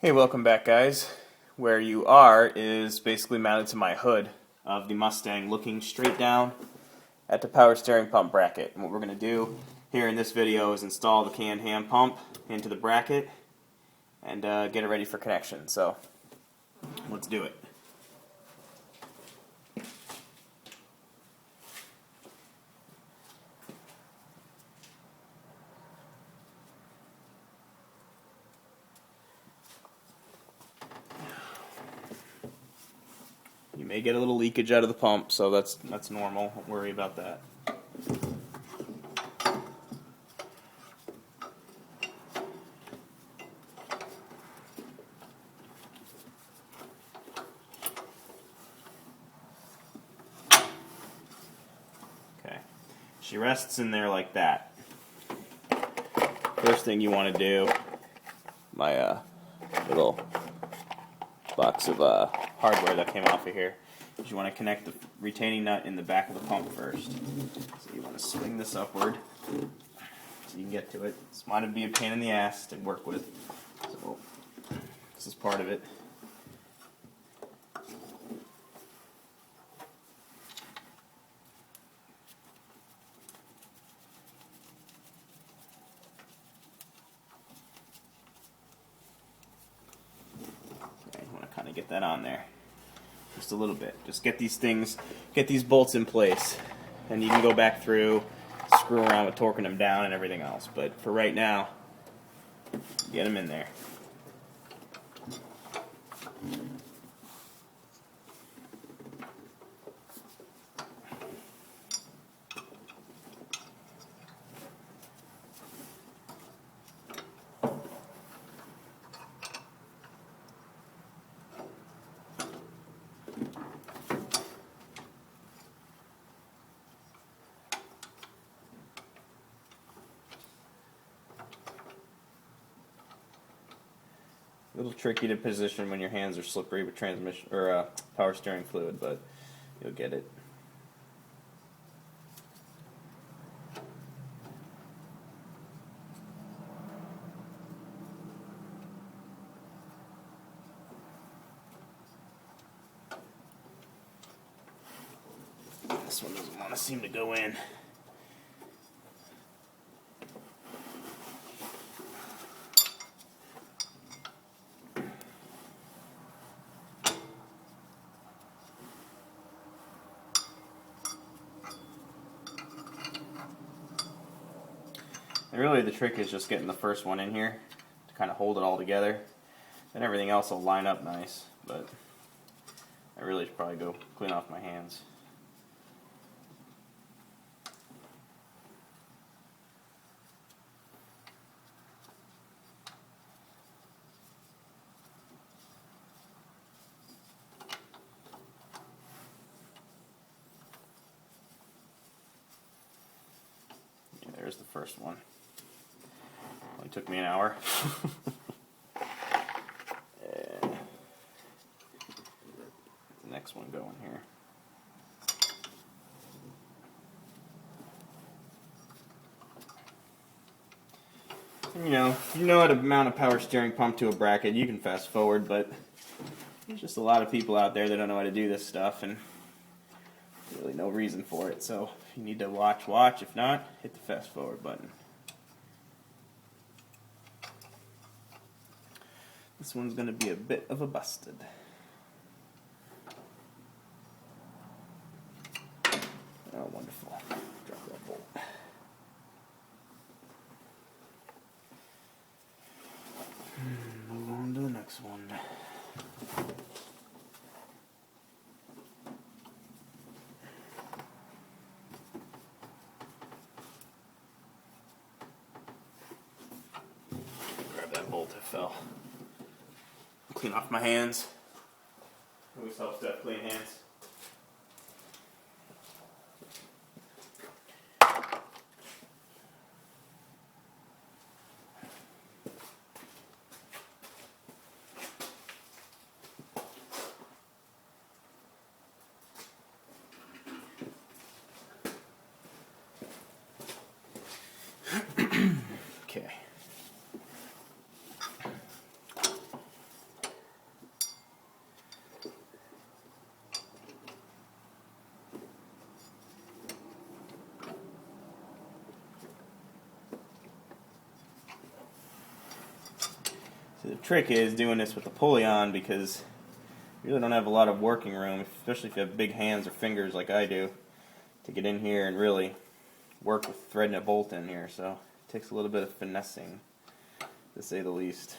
Hey, welcome back, guys. Where you are is basically mounted to my hood of the Mustang, looking straight down at the power steering pump bracket. And what we're going to do here in this video is install the canned hand pump into the bracket and get it ready for connection. So let's do it. You may get a little leakage out of the pump, so that's normal. Don't worry about that. Okay. She rests in there like that. First thing you want to do, my little box of hardware that came off of here, is you want to connect the retaining nut in the back of the pump first. So you want to swing this upward so you can get to it. This might be a pain in the ass to work with, so this is part of it. Kind of get that on there just a little bit. Just get these bolts in place, and you can go back through, screw around with torquing them down and everything else, but for right now, get them in there. A little tricky to position when your hands are slippery with transmission or power steering fluid, but you'll get it. This one doesn't want to seem to go in. And really the trick is just getting the first one in here to kind of hold it all together. Then everything else will line up nice, but I really should probably go clean off my hands. Yeah, there's the first one. Only took me an hour. And the next one going here. And, if you know how to mount a power steering pump to a bracket, you can fast forward, but there's just a lot of people out there that don't know how to do this stuff, and there's really no reason for it. So if you need to watch. If not, hit the fast forward button. This one's going to be a bit of a busted. Oh, wonderful. Drop that bolt. Move on to the next one. Grab that bolt that fell. Clean off my hands. Always helps to have clean hands. Okay. So the trick is doing this with the pulley on, because you really don't have a lot of working room, especially if you have big hands or fingers like I do, to get in here and really work with threading a bolt in here. So it takes a little bit of finessing, to say the least.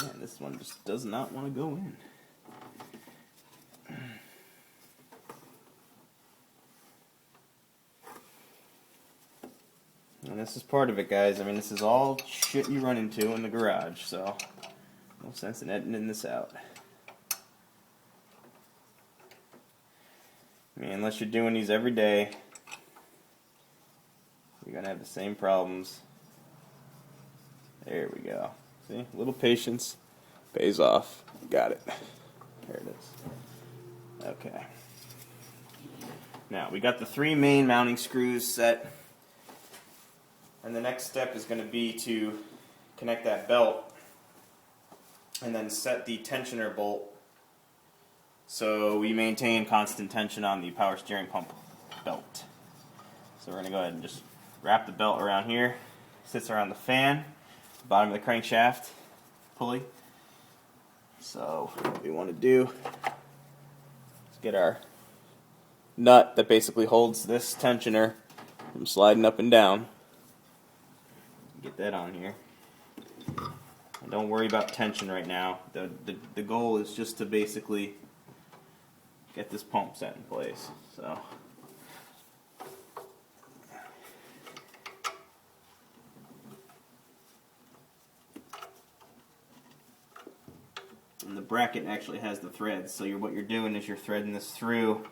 Man, this one just does not want to go in. And this is part of it, guys. I mean, this is all shit you run into in the garage, so no sense in editing this out. I mean, unless you're doing these every day, you're going to have the same problems. There we go. See? A little patience pays off. Got it. There it is. Okay. Now, we got the 3 main mounting screws set. And the next step is going to be to connect that belt and then set the tensioner bolt so we maintain constant tension on the power steering pump belt. So we're going to go ahead and just wrap the belt around here. Sits around the fan, bottom of the crankshaft pulley. So what we want to do is get our nut that basically holds this tensioner from sliding up and down. Get that on here. And don't worry about tension right now. The goal is just to basically get this pump set in place. So and the bracket actually has the threads. So what you're doing is you're threading this through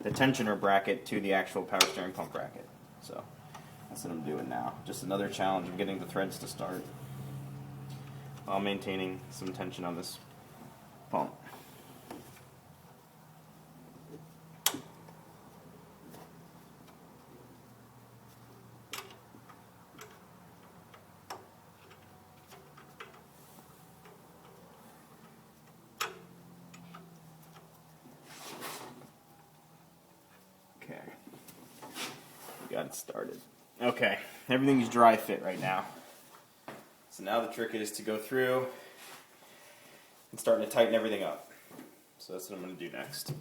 the tensioner bracket to the actual power steering pump bracket. So that's what I'm doing now. Just another challenge of getting the threads to start while maintaining some tension on this pump. Okay, we got it started. Okay, everything's dry fit right now. So now the trick is to go through and starting to tighten everything up. So that's what I'm going to do next.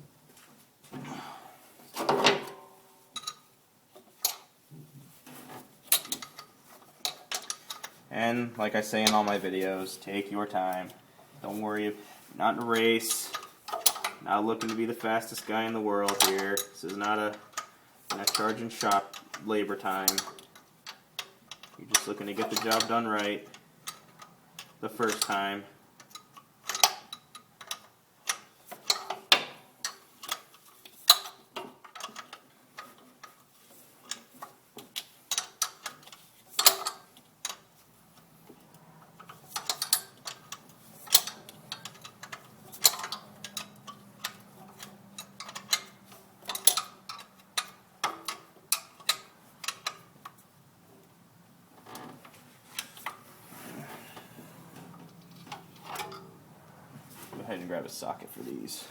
And like I say in all my videos, take your time. Don't worry, you're not in a race. Not looking to be the fastest guy in the world here. This is not a charging shop labor time. You're just looking to get the job done right the first time. Go ahead and grab a socket for these.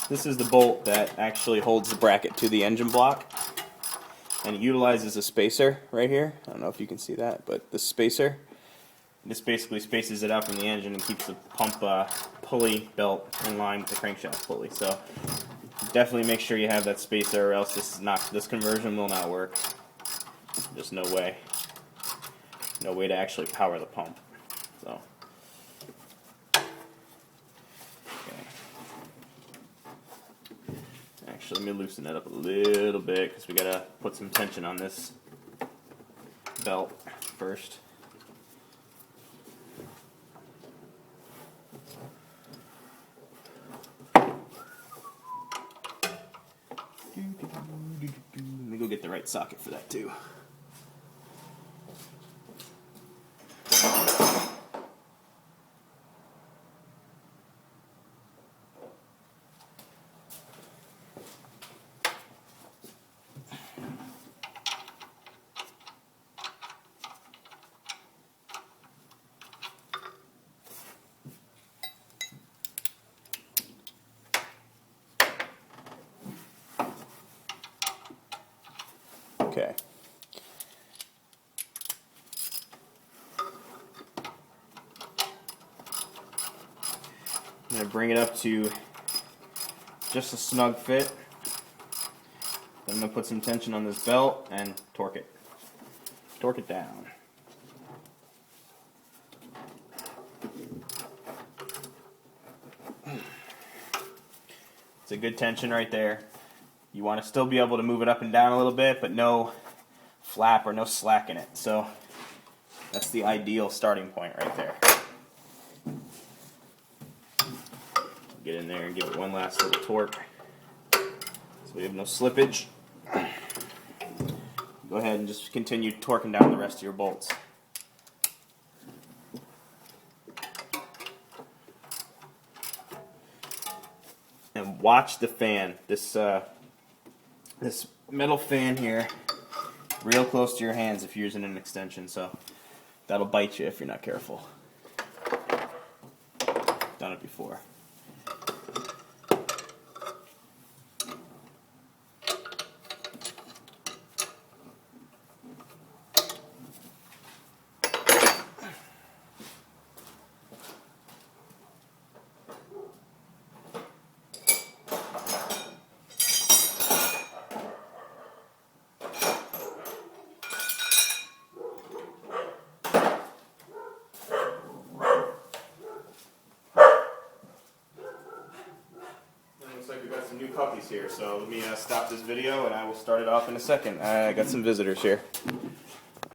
This is the bolt that actually holds the bracket to the engine block, and it utilizes a spacer right here. I don't know if you can see that, but the spacer, this basically spaces it out from the engine and keeps the pump pulley belt in line with the crankshaft pulley. So definitely make sure you have that spacer, or else this conversion will not work. Just no way to actually power the pump. So. Actually, let me loosen it up a little bit because we gotta put some tension on this belt first. Let me go get the right socket for that too. Okay. I'm going to bring it up to just a snug fit. Then I'm going to put some tension on this belt and torque it. Torque it down. It's a good tension right there. You want to still be able to move it up and down a little bit, but no flap or no slack in it. So that's the ideal starting point right there. Get in there and give it one last little torque so we have no slippage. Go ahead and just continue torquing down the rest of your bolts. And watch the fan. This metal fan here, real close to your hands if you're using an extension, so that'll bite you if you're not careful. Done it before. Looks like we've got some new puppies here, so let me stop this video and I will start it off in a second. I got some visitors here.